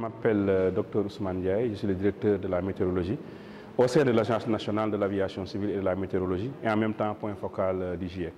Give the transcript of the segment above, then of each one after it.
m'appelle Dr Ousmane Ndiaye, je suis le directeur de la météorologie au sein de l'Agence nationale de l'aviation civile et de la météorologie et en même temps point focal du GIEC.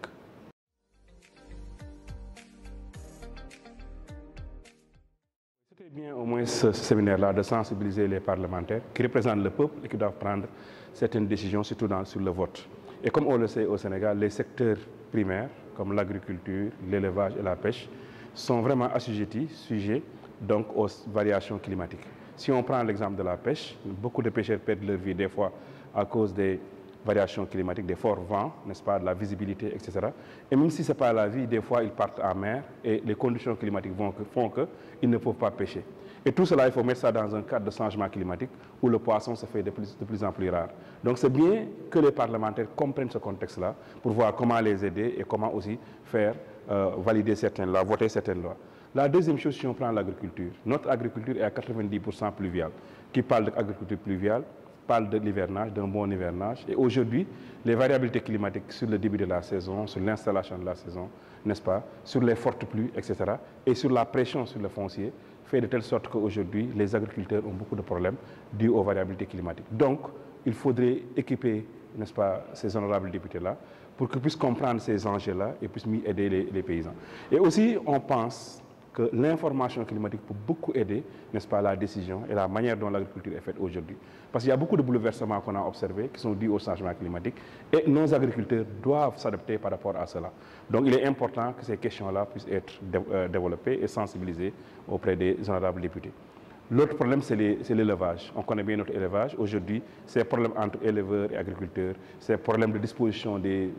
C'était bien au moins ce séminaire-là de sensibiliser les parlementaires qui représentent le peuple et qui doivent prendre certaines décisions, surtout sur le vote. Et comme on le sait au Sénégal, les secteurs primaires comme l'agriculture, l'élevage et la pêche sont vraiment assujettis, sujets donc aux variations climatiques. Si on prend l'exemple de la pêche, beaucoup de pêcheurs perdent leur vie des fois à cause des variations climatiques, des forts vents, n'est-ce pas, de la visibilité, etc. Et même si ce n'est pas la vie, des fois ils partent en mer et les conditions climatiques font qu'ils ne peuvent pas pêcher. Et tout cela, il faut mettre ça dans un cadre de changement climatique où le poisson se fait de plus en plus rare. Donc c'est bien que les parlementaires comprennent ce contexte-là pour voir comment les aider et comment aussi faire valider certaines lois, voter certaines lois. La deuxième chose, si on prend l'agriculture, notre agriculture est à 90% pluviale. Qui parle d'agriculture pluviale parle de l'hivernage, d'un bon hivernage. Et aujourd'hui, les variabilités climatiques sur le début de la saison, sur l'installation de la saison, n'est-ce pas, sur les fortes pluies, etc., et sur la pression sur le foncier, fait de telle sorte qu'aujourd'hui, les agriculteurs ont beaucoup de problèmes dus aux variabilités climatiques. Donc, il faudrait équiper, n'est-ce pas, ces honorables députés-là pour qu'ils puissent comprendre ces enjeux-là et puissent mieux aider les paysans. Et aussi, on pense que l'information climatique peut beaucoup aider, n'est-ce pas, la décision et la manière dont l'agriculture est faite aujourd'hui. Parce qu'il y a beaucoup de bouleversements qu'on a observés qui sont dus au changement climatique et nos agriculteurs doivent s'adapter par rapport à cela. Donc il est important que ces questions-là puissent être développées et sensibilisées auprès des honorables députés. L'autre problème, c'est l'élevage. On connaît bien notre élevage. Aujourd'hui, ces problèmes entre éleveurs et agriculteurs, ces problèmes de disposition des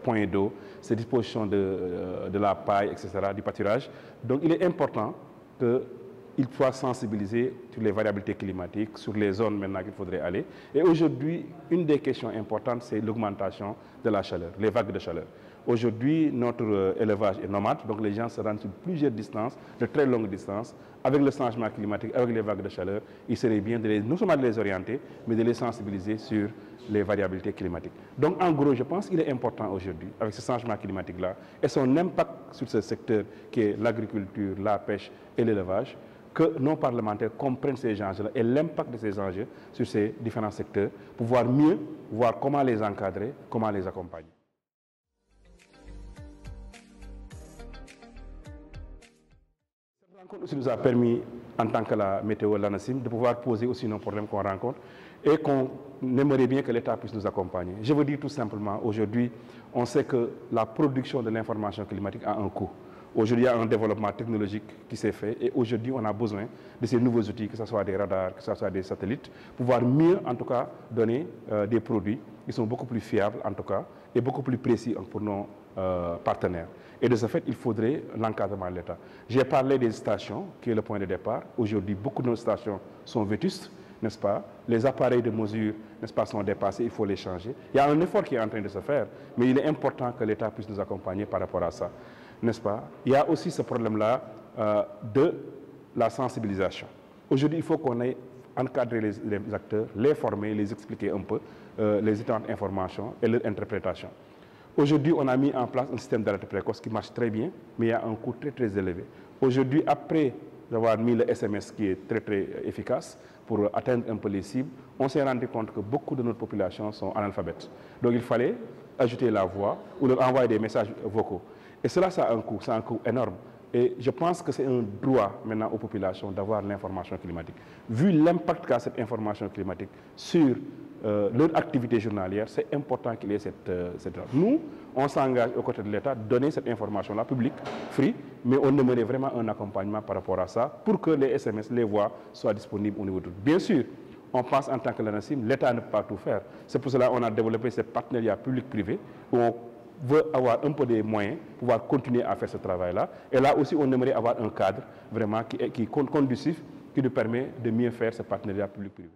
points d'eau, ces dispositions de la paille, etc., du pâturage. Donc, il est important qu'il soit sensibilisé sur les variabilités climatiques, sur les zones maintenant qu'il faudrait aller. Et aujourd'hui, une des questions importantes, c'est l'augmentation de la chaleur, les vagues de chaleur. Aujourd'hui, notre élevage est nomade, donc les gens se rendent sur plusieurs distances, de très longues distances. Avec le changement climatique, avec les vagues de chaleur, il serait bien non seulement de les orienter, mais de les sensibiliser sur les variabilités climatiques. Donc, en gros, je pense qu'il est important aujourd'hui, avec ce changement climatique-là, et son impact sur ce secteur qui est l'agriculture, la pêche et l'élevage, que nos parlementaires comprennent ces enjeux-là et l'impact de ces enjeux sur ces différents secteurs pour voir mieux, voir comment les encadrer, comment les accompagner. Cette rencontre aussi nous a permis, en tant que la météo, l'ANACIM, de pouvoir poser aussi nos problèmes qu'on rencontre et qu'on aimerait bien que l'État puisse nous accompagner. Je veux dire tout simplement, aujourd'hui, on sait que la production de l'information climatique a un coût. Aujourd'hui, il y a un développement technologique qui s'est fait et aujourd'hui, on a besoin de ces nouveaux outils, que ce soit des radars, que ce soit des satellites, pour pouvoir mieux, en tout cas, donner des produits qui sont beaucoup plus fiables, en tout cas, et beaucoup plus précis pour nos partenaires. Et de ce fait, il faudrait l'encadrement de l'État. J'ai parlé des stations, qui est le point de départ. Aujourd'hui, beaucoup de nos stations sont vétustes, n'est-ce pas? Les appareils de mesure, n'est-ce pas, sont dépassés, il faut les changer. Il y a un effort qui est en train de se faire, mais il est important que l'État puisse nous accompagner par rapport à ça, n'est-ce pas? Il y a aussi ce problème-là de la sensibilisation. Aujourd'hui, il faut qu'on ait encadré les acteurs, les former, les expliquer un peu les différentes informations et leur interprétation. Aujourd'hui, on a mis en place un système d'alerte précoce qui marche très bien, mais il y a un coût très, très élevé. Aujourd'hui, après avoir mis le SMS qui est très, très efficace pour atteindre un peu les cibles, on s'est rendu compte que beaucoup de notre population sont analphabètes. Donc, il fallait ajouter la voix ou leur envoyer des messages vocaux. Et cela, ça a un coût énorme. Et je pense que c'est un droit maintenant aux populations d'avoir l'information climatique. Vu l'impact qu'a cette information climatique sur leur activité journalière, c'est important qu'il y ait cette Nous, on s'engage aux côtés de l'État de donner cette information-là publique, free, mais on aimerait vraiment un accompagnement par rapport à ça pour que les SMS, les voix soient disponibles au niveau de tout. Bien sûr, on pense en tant que l'ANACIM, l'État ne peut pas tout faire. C'est pour cela qu'on a développé ce partenariat public-privé où on veut avoir un peu des moyens pour pouvoir continuer à faire ce travail-là. Et là aussi, on aimerait avoir un cadre vraiment qui est conducif, qui nous permet de mieux faire ce partenariat public-privé.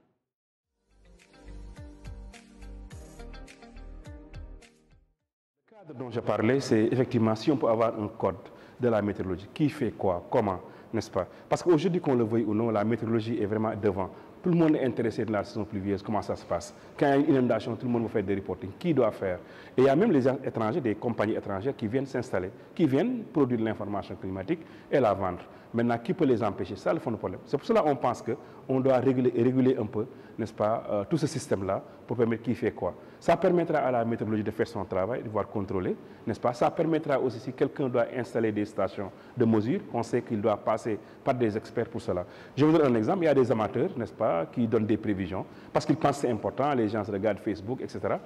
Le cadre dont je parlais, c'est effectivement si on peut avoir un code de la météorologie, qui fait quoi, comment, n'est-ce pas? Parce qu'aujourd'hui, qu'on le veuille ou non, la météorologie est vraiment devant. Tout le monde est intéressé de la saison pluvieuse, comment ça se passe. Quand il y a une inondation, tout le monde veut faire des reporting. Qui doit faire? Et il y a même les étrangers, des compagnies étrangères qui viennent s'installer, qui viennent produire de l'information climatique et la vendre. Maintenant, qui peut les empêcher? Ça, le fond du problème. C'est pour cela qu'on pense qu'on doit réguler un peu, n'est-ce pas, tout ce système-là pour permettre qui fait quoi. Ça permettra à la météorologie de faire son travail, de pouvoir contrôler, n'est-ce pas. Ça permettra aussi, si quelqu'un doit installer des stations de mesure, on sait qu'il doit passer par des experts pour cela. Je vous donne un exemple, il y a des amateurs, n'est-ce pas, qui donnent des prévisions, parce qu'ils pensent que c'est important, les gens regardent Facebook, etc.,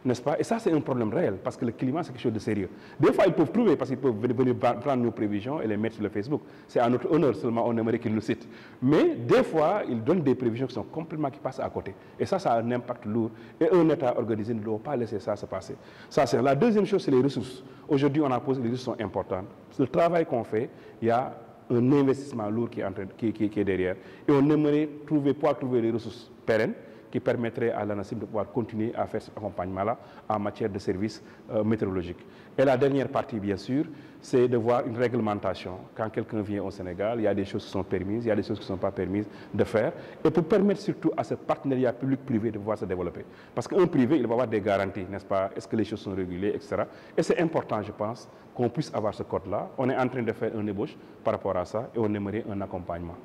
n'est-ce pas? Et ça, c'est un problème réel, parce que le climat, c'est quelque chose de sérieux. Des fois, ils peuvent trouver, parce qu'ils peuvent venir prendre nos prévisions et les mettre sur le Facebook. C'est à notre honneur seulement, on aimerait qu'ils nous citent. Mais des fois, ils donnent des prévisions qui sont complètement, qui passent à côté. Et ça a un impact lourd. Et un État organisé ne doit pas laisser ça se passer. Ça, c'est la deuxième chose, c'est les ressources. Aujourd'hui, on a posé, les ressources sont importantes. Le travail qu'on fait, il y a un investissement lourd qui est derrière. Et on aimerait pouvoir trouver les ressources pérennes qui permettrait à l'ANACIM de pouvoir continuer à faire cet accompagnement-là en matière de services météorologiques. Et la dernière partie, bien sûr, c'est de voir une réglementation. Quand quelqu'un vient au Sénégal, il y a des choses qui sont permises, il y a des choses qui ne sont pas permises de faire, et pour permettre surtout à ce partenariat public-privé de pouvoir se développer. Parce qu'un privé, il va avoir des garanties, n'est-ce pas? Est-ce que les choses sont régulées, etc. Et c'est important, je pense, qu'on puisse avoir ce code-là. On est en train de faire une ébauche par rapport à ça, et on aimerait un accompagnement.